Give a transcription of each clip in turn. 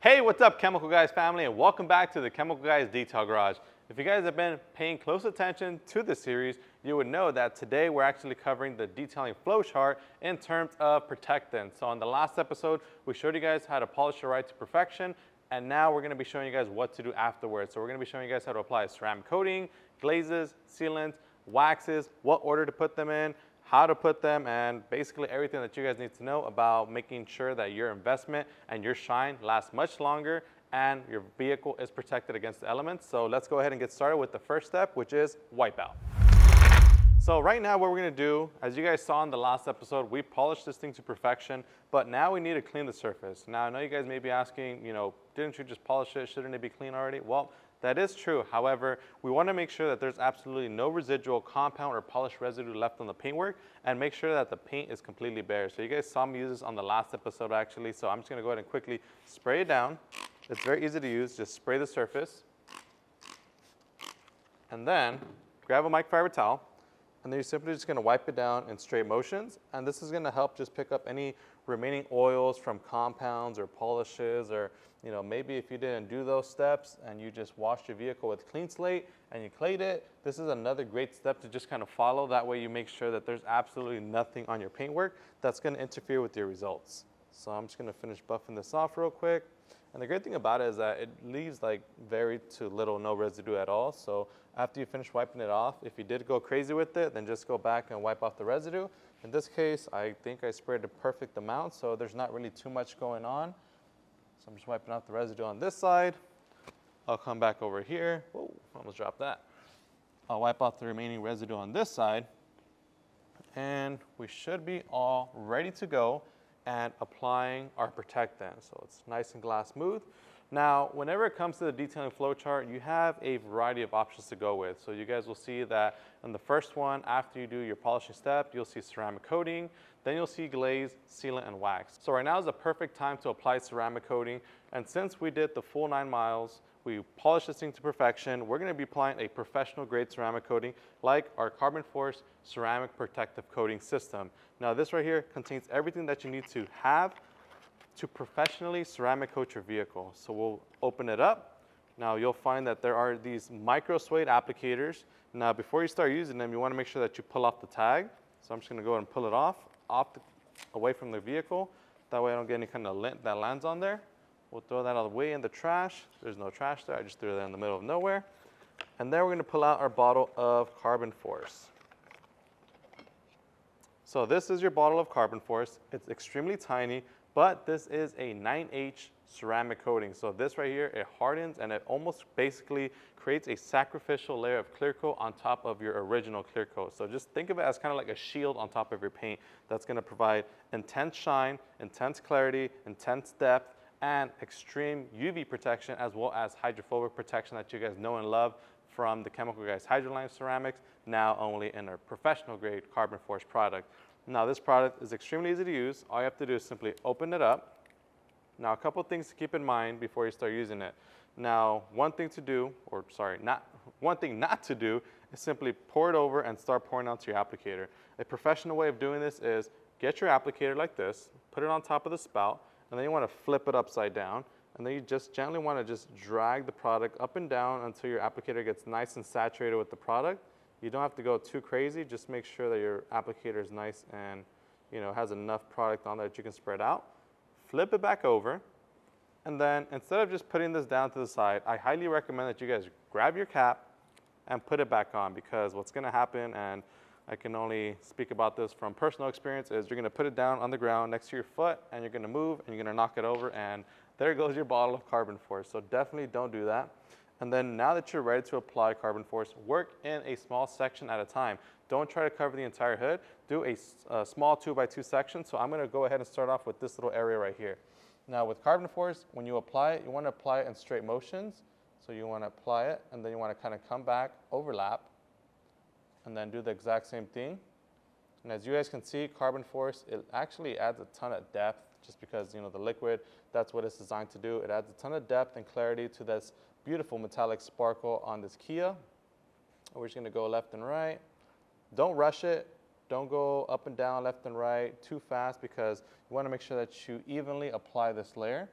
Hey, what's up, Chemical Guys family, and welcome back to the Chemical Guys Detail Garage. If you guys have been paying close attention to this series, you would know that today we're actually covering the detailing flowchart in terms of protectants. So on the last episode, we showed you guys how to polish your ride to perfection, and now we're going to be showing you guys what to do afterwards. So we're going to be showing you guys how to apply ceramic coating, glazes, sealants, waxes, what order to put them in, how to put them, and basically everything that you guys need to know about making sure that your investment and your shine lasts much longer and your vehicle is protected against the elements. So let's go ahead and get started with the first step, which is wipeout. So right now what we're going to do, as you guys saw in the last episode, we polished this thing to perfection, but now we need to clean the surface. Now I know you guys may be asking, didn't you just polish it? Shouldn't it be clean already? Well, that is true. However, we want to make sure that there's absolutely no residual compound or polish residue left on the paintwork and make sure that the paint is completely bare. So you guys saw me use this on the last episode actually, so I'm just going to go ahead and quickly spray it down. It's very easy to use. Just spray the surface and then grab a microfiber towel and then you're simply just going to wipe it down in straight motions, and this is going to help just pick up any remaining oils from compounds or polishes, or maybe if you didn't do those steps and you just washed your vehicle with clean slate and you clayed it, this is another great step to just kind of follow. That way you make sure that there's absolutely nothing on your paintwork that's going to interfere with your results. So I'm just going to finish buffing this off real quick. And the great thing about it is that it leaves like very to little, no residue at all. So after you finish wiping it off, if you did go crazy with it, then just go back and wipe off the residue. In this case, I think I sprayed the perfect amount, so there's not really too much going on. So I'm just wiping off the residue on this side. I'll come back over here. Whoa, almost dropped that. I'll wipe off the remaining residue on this side. And we should be all ready to go and applying our protectant. So it's nice and glass smooth. Now, whenever it comes to the detailing flowchart, you have a variety of options to go with. So you guys will see that in the first one, after you do your polishing step, you'll see ceramic coating, then you'll see glaze, sealant, and wax. So right now is the perfect time to apply ceramic coating. And since we did the full 9 miles, we polished this thing to perfection, we're going to be applying a professional grade ceramic coating like our carbon force ceramic protective coating system. Now this right here contains everything that you need to have to professionally ceramic coat your vehicle. So we'll open it up. Now you'll find that there are these micro suede applicators. Now before you start using them, you want to make sure that you pull off the tag. So I'm just going to go ahead and pull it away from the vehicle. That way I don't get any kind of lint that lands on there. We'll throw that all the way in the trash. There's no trash there. I just threw that in the middle of nowhere. And then we're going to pull out our bottle of carbon force. So this is your bottle of carbon force. It's extremely tiny, but this is a 9H ceramic coating. So this right here, it hardens and it almost basically creates a sacrificial layer of clear coat on top of your original clear coat. So just think of it as kind of like a shield on top of your paint that's going to provide intense shine, intense clarity, intense depth, and extreme UV protection, as well as hydrophobic protection that you guys know and love from the Chemical Guys Hydroline ceramics, now only in a professional grade carbon force product. Now this product is extremely easy to use. All you have to do is simply open it up. Now a couple things to keep in mind before you start using it. Now one thing not to do is simply pour it over and start pouring onto your applicator. A professional way of doing this is get your applicator like this, put it on top of the spout, and then you want to flip it upside down, and then you just gently want to just drag the product up and down until your applicator gets nice and saturated with the product. You don't have to go too crazy. Just make sure that your applicator is nice and has enough product on there that you can spread out. Flip it back over, and then instead of just putting this down to the side, I highly recommend that you guys grab your cap and put it back on, because what's going to happen, and I can only speak about this from personal experience, is you're going to put it down on the ground next to your foot and you're going to move and you're going to knock it over, and there goes your bottle of carbon force. So definitely don't do that. And then now that you're ready to apply carbon force, work in a small section at a time. Don't try to cover the entire hood. Do a small 2x2 section. So I'm going to go ahead and start off with this little area right here. Now with carbon force, when you apply it, you want to apply it in straight motions. So you want to apply it and then you want to kind of come back, overlap, and then do the exact same thing. And as you guys can see, carbon force, it actually adds a ton of depth, just because the liquid, that's what it's designed to do. It adds a ton of depth and clarity to this beautiful metallic sparkle on this Kia. We're just going to go left and right. Don't rush it. Don't go up and down, left and right too fast, because you want to make sure that you evenly apply this layer.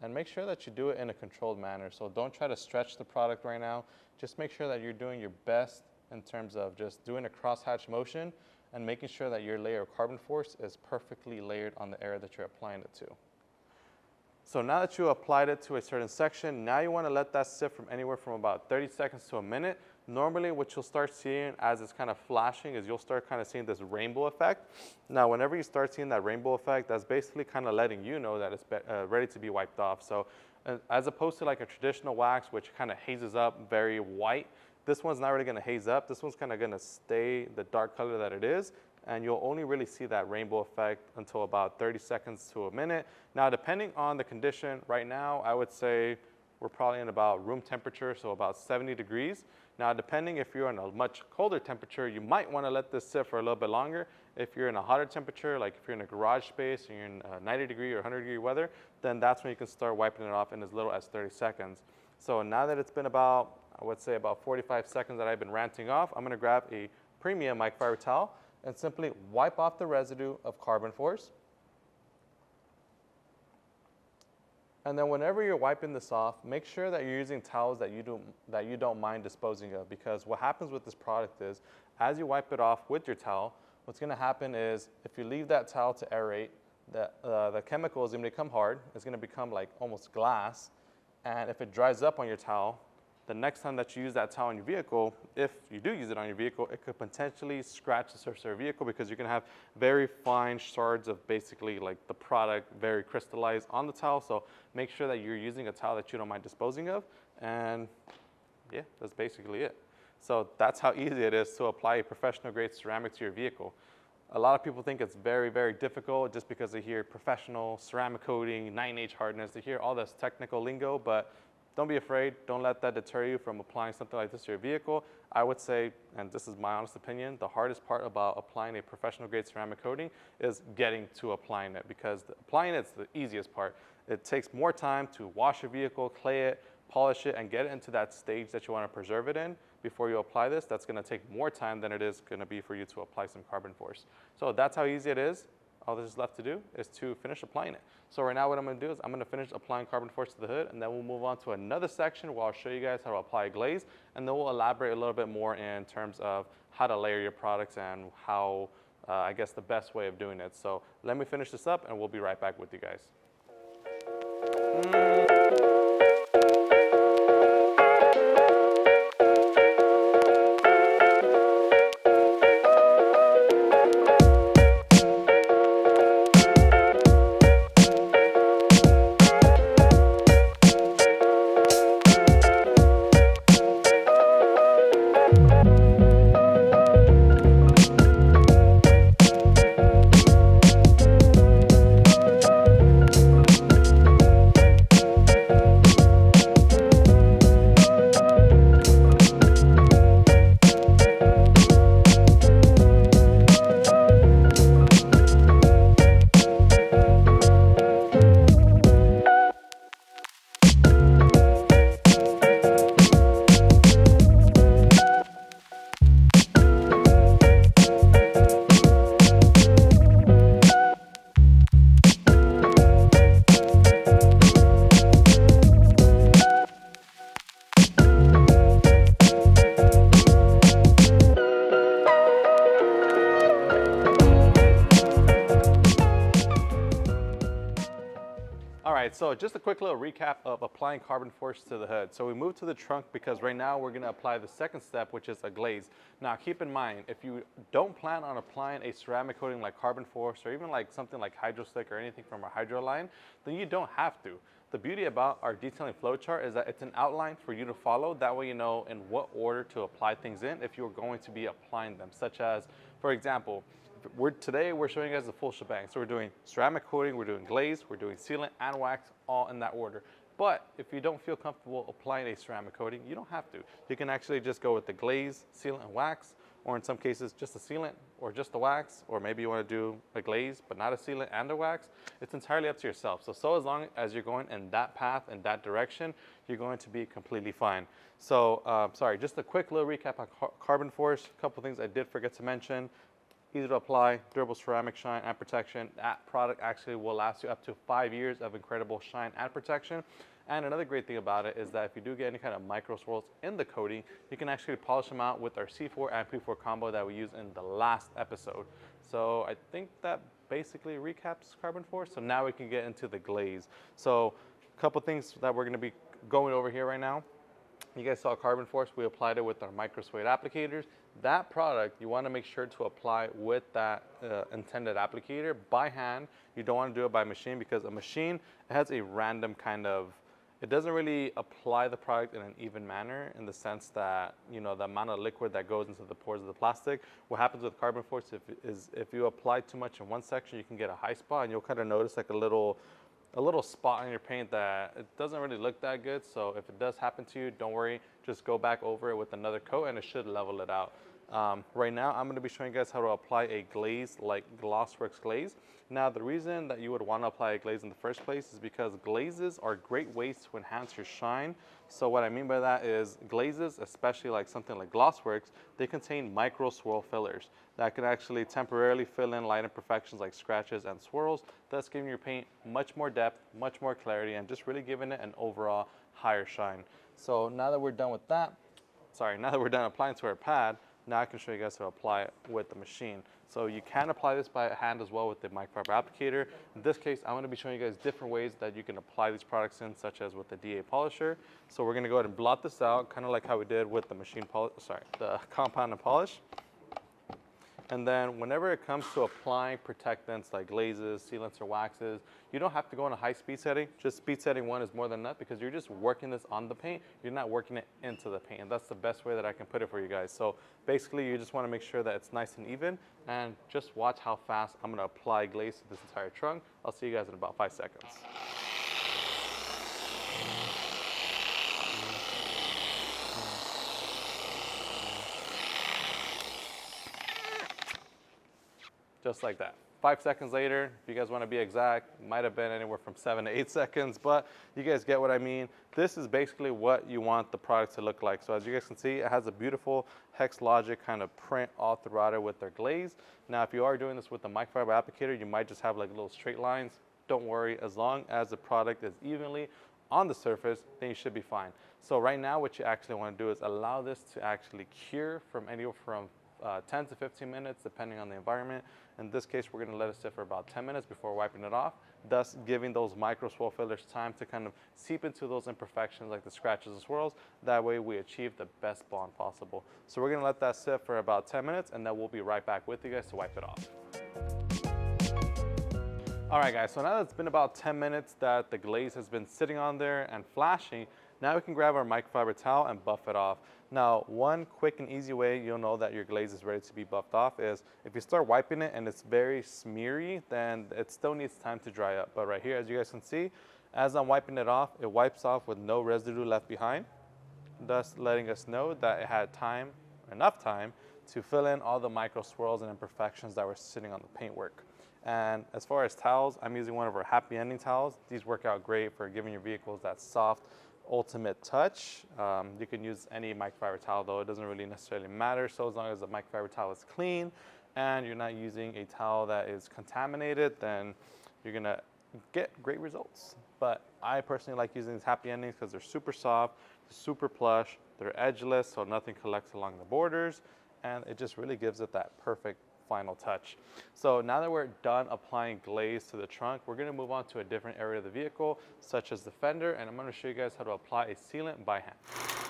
and make sure that you do it in a controlled manner. So don't try to stretch the product right now. Just make sure that you're doing your best in terms of just doing a crosshatch motion and making sure that your layer of carbon force is perfectly layered on the area that you're applying it to. So now that you applied it to a certain section, now you want to let that sit from anywhere from about 30 seconds to a minute. Normally what you'll start seeing as it's kind of flashing is you'll start kind of seeing this rainbow effect. Now whenever you start seeing that rainbow effect, that's basically kind of letting you know that it's ready to be wiped off. So as opposed to like a traditional wax, which kind of hazes up very white, this one's not really going to haze up. This one's kind of going to stay the dark color that it is. And you'll only really see that rainbow effect until about 30 seconds to a minute. Now, depending on the condition, right now, I would say we're probably in about room temperature, so about 70 degrees. Now, depending if you're in a much colder temperature, you might want to let this sit for a little bit longer. If you're in a hotter temperature, like if you're in a garage space and you're in 90 degree or 100 degree weather, then that's when you can start wiping it off in as little as 30 seconds. So now that it's been about, I would say about 45 seconds that I've been ranting off, I'm going to grab a premium microfiber towel and simply wipe off the residue of carbon force. And then whenever you're wiping this off, make sure that you're using towels that you don't mind disposing of, because what happens with this product is as you wipe it off with your towel, what's going to happen is if you leave that towel to aerate, the chemical is going to become hard. It's going to become like almost glass. And if it dries up on your towel, the next time that you use that towel on your vehicle, if you do use it on your vehicle, it could potentially scratch the surface of your vehicle because you're going to have very fine shards of basically like the product very crystallized on the towel. So make sure that you're using a towel that you don't mind disposing of. And yeah, that's basically it. So that's how easy it is to apply a professional grade ceramic to your vehicle. A lot of people think it's very, very difficult just because they hear professional ceramic coating, 9H hardness, they hear all this technical lingo, but don't be afraid. Don't let that deter you from applying something like this to your vehicle. I would say, and this is my honest opinion, the hardest part about applying a professional grade ceramic coating is getting to applying it, because applying it is the easiest part. It takes more time to wash your vehicle, clay it, polish it, and get it into that stage that you want to preserve it in before you apply this. That's going to take more time than it is going to be for you to apply some carbon force. So that's how easy it is. All that's left to do is to finish applying it. So right now what I'm going to do is I'm going to finish applying carbon force to the hood, and then we'll move on to another section where I'll show you guys how to apply a glaze, and then we'll elaborate a little bit more in terms of how to layer your products and how, I guess, the best way of doing it. So let me finish this up and we'll be right back with you guys. So just a quick little recap of applying carbon force to the hood. So we moved to the trunk because right now we're going to apply the second step, which is a glaze. Now keep in mind, if you don't plan on applying a ceramic coating like carbon force or even like something like hydro slick or anything from our hydro line, then you don't have to. The beauty about our detailing flowchart is that it's an outline for you to follow. That way you know in what order to apply things in if you're going to be applying them, such as, for example, today we're showing you guys the full shebang. So we're doing ceramic coating, we're doing glaze, we're doing sealant and wax, all in that order. But if you don't feel comfortable applying a ceramic coating, you don't have to. You can actually just go with the glaze, sealant, and wax, or in some cases just a sealant or just the wax, or maybe you want to do a glaze but not a sealant and a wax. It's entirely up to yourself. So as long as you're going in that path and that direction, you're going to be completely fine. So sorry, just a quick little recap on carbon force. A couple things I did forget to mention. easy to apply, durable ceramic shine and protection. That product actually will last you up to 5 years of incredible shine and protection. And another great thing about it is that if you do get any kind of micro swirls in the coating, you can actually polish them out with our C4 and P4 combo that we used in the last episode. So I think that basically recaps Carbon Force. So now we can get into the glaze. So a couple things that we're going to be going over here right now. You guys saw Carbon Force, we applied it with our micro suede applicators. That product, you want to make sure to apply with that intended applicator by hand. You don't want to do it by machine because a machine has a random kind of, it doesn't really apply the product in an even manner in the sense that, you know, the amount of liquid that goes into the pores of the plastic. What happens with Carbon Force is if you apply too much in one section, you can get a high spot and you'll kind of notice like a little spot on your paint that it doesn't really look that good. So if it does happen to you, don't worry, just go back over it with another coat and it should level it out. Right now, I'm going to be showing you guys how to apply a glaze like Glossworkz glaze. Now, the reason that you would want to apply a glaze in the first place is because glazes are great ways to enhance your shine. So what I mean by that is glazes, especially like something like Glossworkz, they contain micro swirl fillers that can actually temporarily fill in light imperfections like scratches and swirls, thus giving your paint much more depth, much more clarity, and just really giving it an overall higher shine. So now that we're done with that, now that we're done applying to our pad, now I can show you guys how to apply it with the machine. So you can apply this by hand as well with the microfiber applicator. In this case, I'm going to be showing you guys different ways that you can apply these products in, such as with the DA polisher. So we're going to go ahead and blot this out, kind of like how we did with the the compound and polish. And then whenever it comes to applying protectants like glazes, sealants, or waxes, you don't have to go on a high speed setting. Just speed setting 1 is more than enough because you're just working this on the paint. You're not working it into the paint. And that's the best way that I can put it for you guys. So basically, you just want to make sure that it's nice and even. And just watch how fast I'm going to apply glaze to this entire trunk. I'll see you guys in about 5 seconds. Just like that. 5 seconds later, if you guys want to be exact, might have been anywhere from 7 to 8 seconds, but you guys get what I mean. This is basically what you want the product to look like. So as you guys can see, it has a beautiful hex logic kind of print all throughout it with their glaze. Now, if you are doing this with the microfiber applicator, you might just have like little straight lines. Don't worry, as long as the product is evenly on the surface, then you should be fine. So right now, what you actually want to do is allow this to actually cure from anywhere from 10 to 15 minutes, depending on the environment. In this case, we're going to let it sit for about 10 minutes before wiping it off, thus giving those micro swirl fillers time to kind of seep into those imperfections like the scratches and swirls. That way we achieve the best bond possible. So we're going to let that sit for about 10 minutes and then we'll be right back with you guys to wipe it off. All right, guys, so now that it's been about 10 minutes that the glaze has been sitting on there and flashing, now we can grab our microfiber towel and buff it off. Now, one quick and easy way you'll know that your glaze is ready to be buffed off is if you start wiping it and it's very smeary, then it still needs time to dry up. But right here, as you guys can see, as I'm wiping it off, it wipes off with no residue left behind, thus letting us know that it had time, enough time, to fill in all the micro swirls and imperfections that were sitting on the paintwork. And as far as towels, I'm using one of our happy ending towels. These work out great for giving your vehicles that soft, ultimate touch. You can use any microfiber towel though, it doesn't really necessarily matter, so as long as the microfiber towel is clean and you're not using a towel that is contaminated, then you're gonna get great results. But I personally like using these happy endings because they're super soft, super plush, they're edgeless so nothing collects along the borders, and it just really gives it that perfect final touch. So now that we're done applying glaze to the trunk, we're going to move on to a different area of the vehicle, such as the fender, and I'm going to show you guys how to apply a sealant by hand.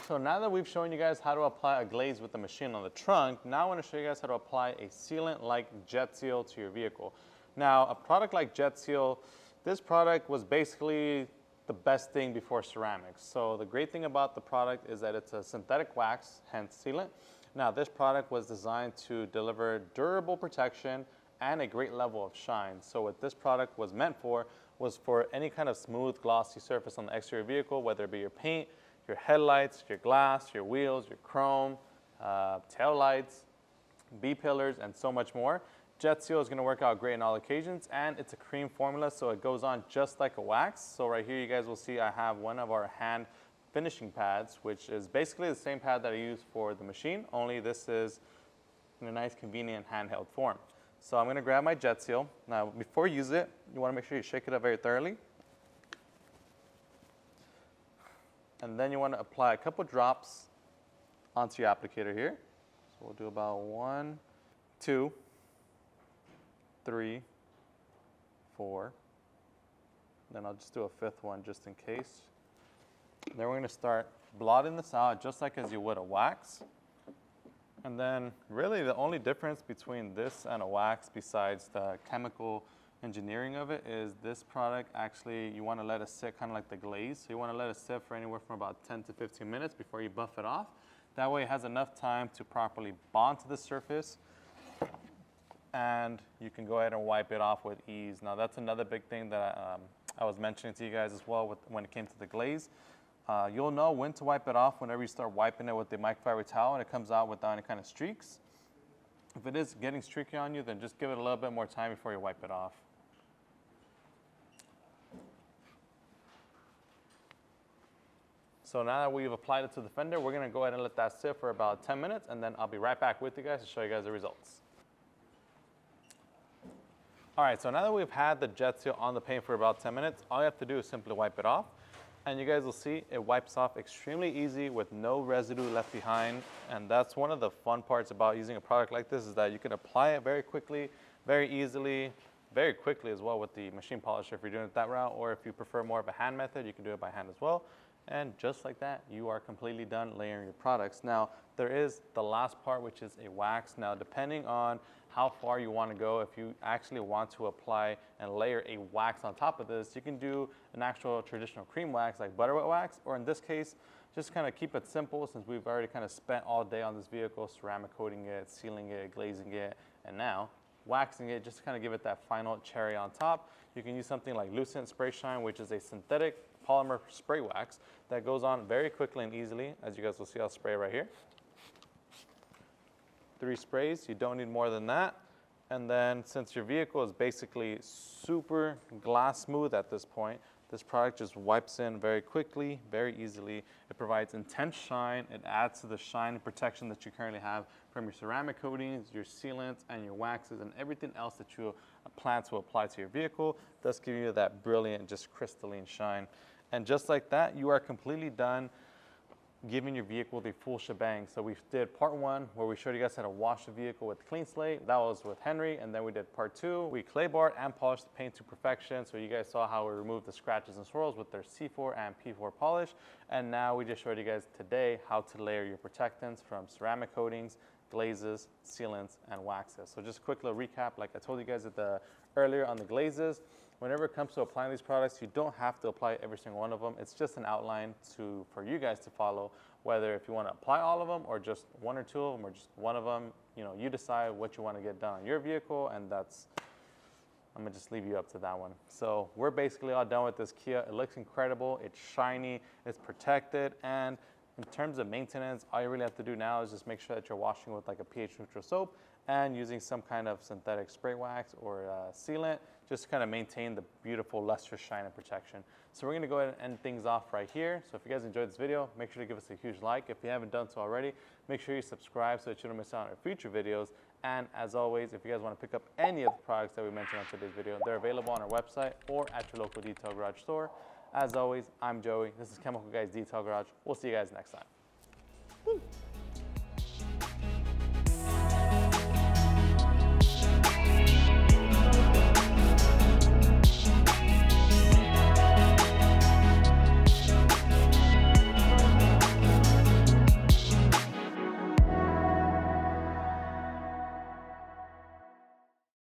So now that we've shown you guys how to apply a glaze with the machine on the trunk, now I want to show you guys how to apply a sealant like JetSeal to your vehicle. Now, a product like JetSeal, this product was basically the best thing before ceramics. So the great thing about the product is that it's a synthetic wax, hence sealant. Now, this product was designed to deliver durable protection and a great level of shine. So what this product was meant for was for any kind of smooth, glossy surface on the exterior vehicle, whether it be your paint, your headlights, your glass, your wheels, your chrome, tail lights, B-pillars, and so much more. JetSeal is going to work out great in all occasions, and it's a cream formula, so it goes on just like a wax. So right here, you guys will see I have one of our hand finishing pads, which is basically the same pad that I use for the machine, only this is in a nice, convenient handheld form. So I'm going to grab my JetSeal. Now, before you use it, you want to make sure you shake it up very thoroughly. And then you want to apply a couple drops onto your applicator here. So we'll do about 1, 2, 3, 4. Then I'll just do a 5th one just in case. Then we're going to start blotting this out just like as you would a wax. And then really the only difference between this and a wax, besides the chemical engineering of it, is this product actually you want to let it sit kind of like the glaze. So you want to let it sit for anywhere from about 10 to 15 minutes before you buff it off. That way it has enough time to properly bond to the surface, and you can go ahead and wipe it off with ease. Now that's another big thing that I was mentioning to you guys as well when it came to the glaze. You'll know when to wipe it off whenever you start wiping it with the microfiber towel and it comes out without any kind of streaks. If it is getting streaky on you, then just give it a little bit more time before you wipe it off. So now that we've applied it to the fender, we're going to go ahead and let that sit for about 10 minutes, and then I'll be right back with you guys to show you guys the results. All right, so now that we've had the JetSeal on the paint for about 10 minutes, all you have to do is simply wipe it off. And you guys will see it wipes off extremely easy with no residue left behind. And that's one of the fun parts about using a product like this, is that you can apply it very quickly, very easily, very quickly as well with the machine polisher if you're doing it that route, or if you prefer more of a hand method, you can do it by hand as well. And just like that, you are completely done layering your products. Now, there is the last part, which is a wax. Now, depending on how far you want to go, if you actually want to apply and layer a wax on top of this, you can do an actual traditional cream wax like butter wet wax, or in this case, just kind of keep it simple, since we've already kind of spent all day on this vehicle, ceramic coating it, sealing it, glazing it, and now waxing it, just to kind of give it that final cherry on top. You can use something like Lucent Spray Shine, which is a synthetic polymer spray wax that goes on very quickly and easily. As you guys will see, I'll spray right here. 3 sprays, you don't need more than that. And then since your vehicle is basically super glass smooth at this point, this product just wipes in very quickly, very easily. It provides intense shine. It adds to the shine and protection that you currently have from your ceramic coatings, your sealants, and your waxes, and everything else that you plan to apply to your vehicle. Thus giving you that brilliant, just crystalline shine. And just like that, you are completely done giving your vehicle the full shebang. So we did part 1 where we showed you guys how to wash the vehicle with clean slate. That was with Henry. And then we did part 2. We clay barred and polished the paint to perfection. So you guys saw how we removed the scratches and swirls with their C4 and P4 polish. And now we just showed you guys today how to layer your protectants from ceramic coatings, glazes, sealants, and waxes. So just a quick little recap. Like I told you guys earlier on the glazes, whenever it comes to applying these products, you don't have to apply every single one of them. It's just an outline for you guys to follow, whether if you want to apply all of them or just 1 or 2 of them or just one of them. You know, you decide what you want to get done on your vehicle, and I'm going to just leave you up to that one. So we're basically all done with this Kia. It looks incredible. It's shiny. It's protected. And in terms of maintenance, all you really have to do now is just make sure that you're washing with like a pH neutral soap and using some kind of synthetic spray wax or sealant, just to kind of maintain the beautiful lustrous shine and protection. So we're going to go ahead and end things off right here. So if you guys enjoyed this video, make sure to give us a huge like. If you haven't done so already, make sure you subscribe so that you don't miss out on our future videos. And as always, if you guys want to pick up any of the products that we mentioned on today's video, they're available on our website or at your local Detail Garage store. As always, I'm Joey. This is Chemical Guys Detail Garage. We'll see you guys next time. Woo.